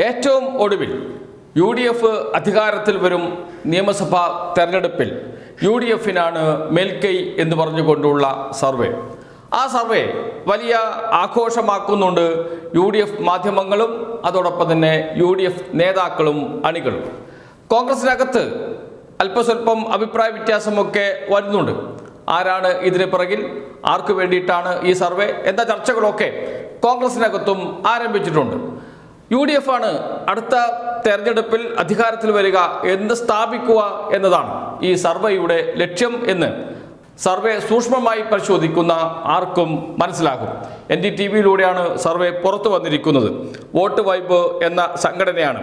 ഏറ്റവും ഒടുവിൽ UDF അധികാരത്തിൽ വരും നിയമസഭാ തെരഞ്ഞെടുപ്പിൽ UDFനാണ് മേൽക്കൈ എന്ന് പറഞ്ഞുകൊണ്ടുള്ള സർവേ. ആ സർവേ വലിയ ആഘോഷമാക്കുന്നുണ്ട് UDF മാധ്യമങ്ങളും അതോടൊപ്പം തന്നെ UDF നേതാക്കളും അണികളും. കോൺഗ്രസിനകത്ത് അല്പസ്വല്പം അഭിപ്രായ വ്യത്യാസമൊക്കെ വരുന്നുണ്ട്. ആരാണ് ഇതിന് പിറകിൽ, ആർക്കു വേണ്ടിയിട്ടാണ് ഈ സർവേ എന്ന ചർച്ചകളൊക്കെ കോൺഗ്രസിനകത്തും ആരംഭിച്ചിട്ടുണ്ട്. UDF ആണ് അടുത്ത തെരഞ്ഞെടുപ്പിൽ അധികാരത്തിൽ വരിക എന്ന് സ്ഥാപിക്കുക എന്നതാണ് ഈ സർവേയുടെ ലക്ഷ്യം എന്ന് സർവേ സൂക്ഷ്മമായി പരിശോധിക്കുന്ന ആർക്കും മനസ്സിലാകും. NDTVയിലൂടെയാണ് സർവേ പുറത്തു വന്നിരിക്കുന്നത്. വോട്ട് വൈബ് എന്ന സംഘടനയാണ്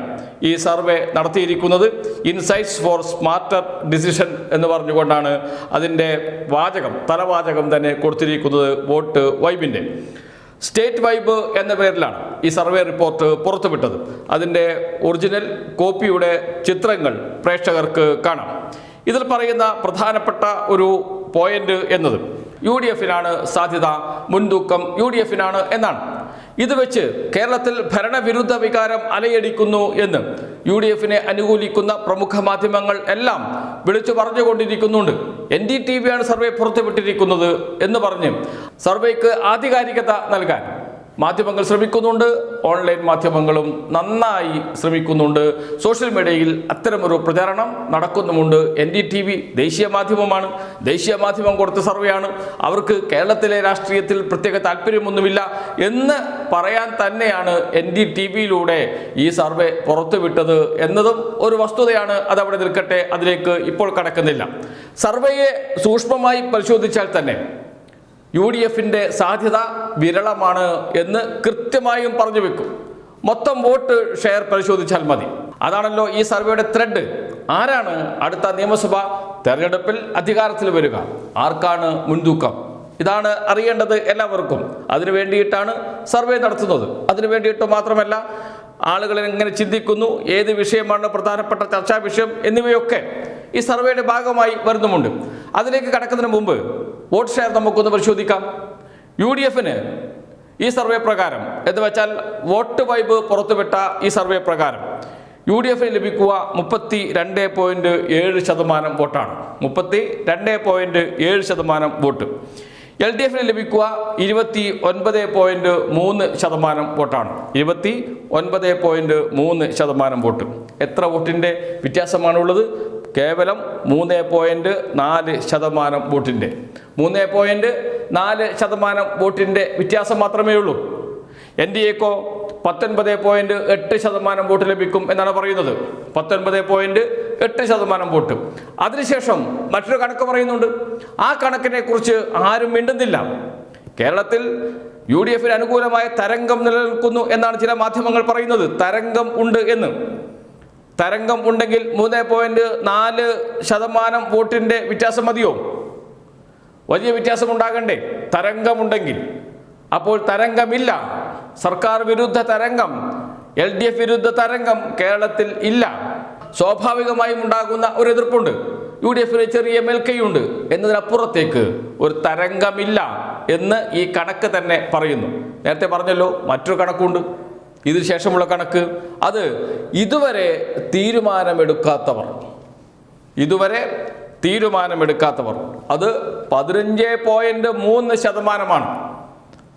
ഈ സർവേ നടത്തിയിരിക്കുന്നത്. ഇൻസൈറ്റ്സ് ഫോർ സ്മാർട്ടർ ഡിസിഷൻ എന്ന് പറഞ്ഞുകൊണ്ടാണ് അതിൻ്റെ തലവാചകം തന്നെ കൊടുത്തിരിക്കുന്നത്. വോട്ട് വൈബിൻ്റെ സ്റ്റേറ്റ് വൈബ് എന്ന പേരിലാണ് ഈ സർവേ റിപ്പോർട്ട് പുറത്തുവിട്ടത്. അതിൻ്റെ ഒറിജിനൽ കോപ്പിയുടെ ചിത്രങ്ങൾ പ്രേക്ഷകർക്ക് കാണാം. ഇതിൽ പറയുന്ന പ്രധാനപ്പെട്ട ഒരു പോയിന്റ് എന്നത് UDFനാണ് സാധ്യത, മുൻതൂക്കം UDFനാണ് എന്നാണ്. ഇത് വെച്ച് കേരളത്തിൽ ഭരണവിരുദ്ധ വികാരം അലയടിക്കുന്നു എന്ന് UDFനെ അനുകൂലിക്കുന്ന പ്രമുഖ മാധ്യമങ്ങൾ എല്ലാം വിളിച്ചു പറഞ്ഞുകൊണ്ടിരിക്കുന്നുണ്ട്. NDTVയാണ് സർവേ പുറത്തുവിട്ടിരിക്കുന്നത് എന്ന് പറഞ്ഞ് സർവേക്ക് ആധികാരികത നൽകാൻ മാധ്യമങ്ങൾ ശ്രമിക്കുന്നുണ്ട്. ഓൺലൈൻ മാധ്യമങ്ങളും നന്നായി ശ്രമിക്കുന്നുണ്ട്. സോഷ്യൽ മീഡിയയിൽ അത്തരമൊരു പ്രചാരണം നടക്കുന്നുമുണ്ട്. NDTV ദേശീയ മാധ്യമമാണ്, ദേശീയ മാധ്യമം കൊടുത്ത സർവേയാണ്. അവർക്ക് കേരളത്തിലെ രാഷ്ട്രീയത്തിൽ പ്രത്യേക താല്പര്യമൊന്നുമില്ല എന്ന് പറയാൻ തന്നെയാണ് NDTVയിലൂടെ ഈ സർവേ പുറത്തുവിട്ടത് എന്നതും ഒരു വസ്തുതയാണ്. അതവിടെ നിൽക്കട്ടെ, അതിലേക്ക് ഇപ്പോൾ കടക്കുന്നില്ല. സർവേയെ സൂക്ഷ്മമായി പരിശോധിച്ചാൽ തന്നെ UDFന്റെ സാധ്യത വിരളമാണ് എന്ന് കൃത്യമായും പറഞ്ഞു വെക്കും. മൊത്തം വോട്ട് ഷെയർ പരിശോധിച്ചാൽ മതി. അതാണല്ലോ ഈ സർവേയുടെ ത്രെഡ്. ആരാണ് അടുത്ത നിയമസഭാ തെരഞ്ഞെടുപ്പിൽ അധികാരത്തിൽ വരിക, ആർക്കാണ് മുൻതൂക്കം, ഇതാണ് അറിയേണ്ടത് എല്ലാവർക്കും. അതിനു വേണ്ടിയിട്ടാണ് സർവേ നടത്തുന്നത്. അതിനു വേണ്ടിയിട്ട് മാത്രമല്ല, ആളുകൾ എങ്ങനെ ചിന്തിക്കുന്നു, ഏത് വിഷയമാണ് പ്രധാനപ്പെട്ട ചർച്ചാ വിഷയം എന്നിവയൊക്കെ ഈ സർവേയുടെ ഭാഗമായി വരുന്നുമുണ്ട്. അതിലേക്ക് കടക്കുന്നതിന് മുമ്പ് വോട്ട് ഷെയർ നമുക്കൊന്ന് പരിശോധിക്കാം. UDFന് ഈ സർവേ പ്രകാരം എന്ന് വെച്ചാൽ വോട്ട് വൈബ് പുറത്തുവിട്ട ഈ സർവേ പ്രകാരം UDFന് ലഭിക്കുക 32.7% വോട്ടാണ്. 32.7% വോട്ട്. LDFന് ലഭിക്കുക 29.3% വോട്ടാണ്. 29.3% വോട്ട്. എത്ര വോട്ടിൻ്റെ വ്യത്യാസമാണുള്ളത്? കേവലം 3.4% വോട്ടിൻ്റെ 3.4% വോട്ടിൻ്റെ വ്യത്യാസം മാത്രമേ ഉള്ളൂ. NDAക്കോ 19.8% വോട്ട് ലഭിക്കും എന്നാണ് പറയുന്നത്. 19.8% വോട്ട്. അതിനുശേഷം മറ്റൊരു കണക്ക് പറയുന്നുണ്ട്. ആ കണക്കിനെ കുറിച്ച് ആരും മിണ്ടുന്നില്ല. കേരളത്തിൽ UDFന് അനുകൂലമായ തരംഗം നിലനിൽക്കുന്നു എന്നാണ് ചില മാധ്യമങ്ങൾ പറയുന്നത്. തരംഗം ഉണ്ട് എന്ന്. തരംഗം ഉണ്ടെങ്കിൽ 3.4% വോട്ടിൻ്റെ വ്യത്യാസം മതിയോ? വലിയ വ്യത്യാസം ഉണ്ടാകണ്ടേ തരംഗമുണ്ടെങ്കിൽ? അപ്പോൾ തരംഗമില്ല. സർക്കാർ വിരുദ്ധ തരംഗം, LDF വിരുദ്ധ തരംഗം കേരളത്തിൽ ഇല്ല. സ്വാഭാവികമായും ഉണ്ടാകുന്ന ഒരു എതിർപ്പുണ്ട്. UDFന് ചെറിയ മേൽക്കൈയുണ്ട് എന്നതിനപ്പുറത്തേക്ക് ഒരു തരംഗമില്ല എന്ന് ഈ കണക്ക് തന്നെ പറയുന്നു. നേരത്തെ പറഞ്ഞല്ലോ, മറ്റൊരു കണക്കുണ്ട്. ഇതിന് ശേഷമുള്ള കണക്ക്, അത് ഇതുവരെ തീരുമാനമെടുക്കാത്തവർ അത് 15.3%.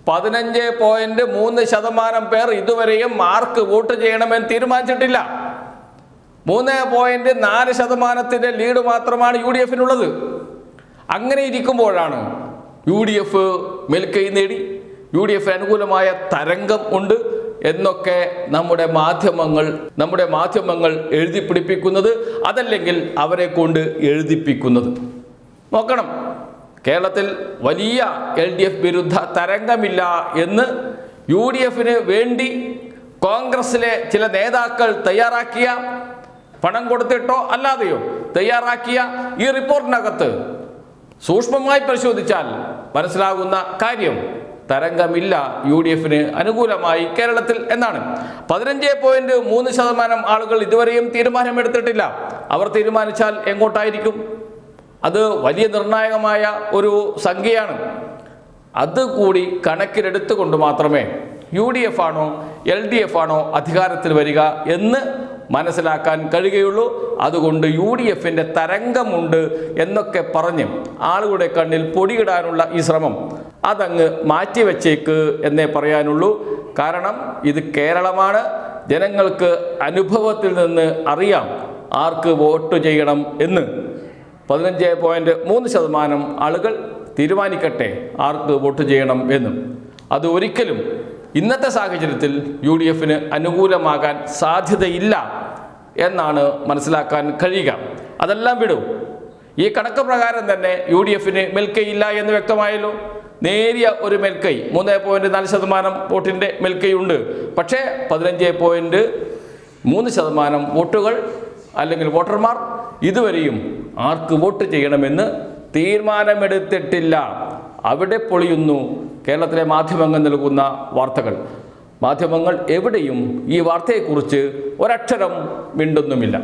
15.3% പേർ ഇതുവരെയും ആർക്ക് വോട്ട് ചെയ്യണമെന്ന് തീരുമാനിച്ചിട്ടില്ല. 3.4% ലീഡ് മാത്രമാണ് UDFനുള്ളത്. അങ്ങനെ ഇരിക്കുമ്പോഴാണ് UDF മേൽക്കൈ നേടി, UDF അനുകൂലമായ തരംഗം ഉണ്ട് എന്നൊക്കെ നമ്മുടെ മാധ്യമങ്ങൾ എഴുതി പിടിപ്പിക്കുന്നത്, അതല്ലെങ്കിൽ അവരെ കൊണ്ട് എഴുതിപ്പിക്കുന്നത്. നോക്കണം, കേരളത്തിൽ വലിയ LDF വിരുദ്ധ തരംഗമില്ല എന്ന് UDFന് വേണ്ടി കോൺഗ്രസിലെ ചില നേതാക്കൾ തയ്യാറാക്കിയ, പണം കൊടുത്തിട്ടോ അല്ലാതെയോ തയ്യാറാക്കിയ ഈ റിപ്പോർട്ടിനകത്ത് സൂക്ഷ്മമായി പരിശോധിച്ചാൽ മനസ്സിലാകുന്ന കാര്യം, തരംഗമില്ല UDFന് അനുകൂലമായി കേരളത്തിൽ എന്നാണ്. 15.3% ആളുകൾ ഇതുവരെയും തീരുമാനമെടുത്തിട്ടില്ല. അവർ തീരുമാനിച്ചാൽ എങ്ങോട്ടായിരിക്കും? അത് വലിയ നിർണായകമായ ഒരു സംഖ്യയാണ്. അതുകൂടി കണക്കിലെടുത്തുകൊണ്ട് മാത്രമേ UDF ആണോ LDF ആണോ അധികാരത്തിൽ വരിക എന്ന് മനസ്സിലാക്കാൻ കഴിയുകയുള്ളൂ. അതുകൊണ്ട് UDFൻ്റെ തരംഗമുണ്ട് എന്നൊക്കെ പറഞ്ഞ് ആളുകളുടെ കണ്ണിൽ പൊടിയിടാനുള്ള ഈ ശ്രമം അതങ്ങ് മാറ്റിവെച്ചേക്ക് എന്നേ പറയാനുള്ളൂ. കാരണം ഇത് കേരളമാണ്. ജനങ്ങൾക്ക് അനുഭവത്തിൽ നിന്ന് അറിയാം ആർക്ക് വോട്ട് ചെയ്യണം എന്ന്. 15.3% ആളുകൾ തീരുമാനിക്കട്ടെ ആർക്ക് വോട്ട് ചെയ്യണം എന്നും. അത് ഒരിക്കലും ഇന്നത്തെ സാഹചര്യത്തിൽ UDFന് അനുകൂലമാകാൻ സാധ്യതയില്ല എന്നാണ് മനസ്സിലാക്കാൻ കഴിയുക. അതെല്ലാം വിടും. ഈ കണക്ക് പ്രകാരം തന്നെ UDFന് മേൽക്കൈയില്ല എന്ന് വ്യക്തമായല്ലോ. നേരിയ ഒരു മേൽക്കൈ 3.4% വോട്ടിൻ്റെ മേൽക്കൈയുണ്ട്. പക്ഷേ 15.3% വോട്ടുകൾ അല്ലെങ്കിൽ വോട്ടർമാർ ഇതുവരെയും ആർക്ക് വോട്ട് ചെയ്യണമെന്ന് തീരുമാനമെടുത്തിട്ടില്ല. അവിടെ പൊളിയുന്നു കേരളത്തിലെ മാധ്യമങ്ങൾ നൽകുന്ന വാർത്തകൾ. മാധ്യമങ്ങൾ എവിടെയും ഈ വാർത്തയെക്കുറിച്ച് ഒരക്ഷരം മിണ്ടുന്നുമില്ല.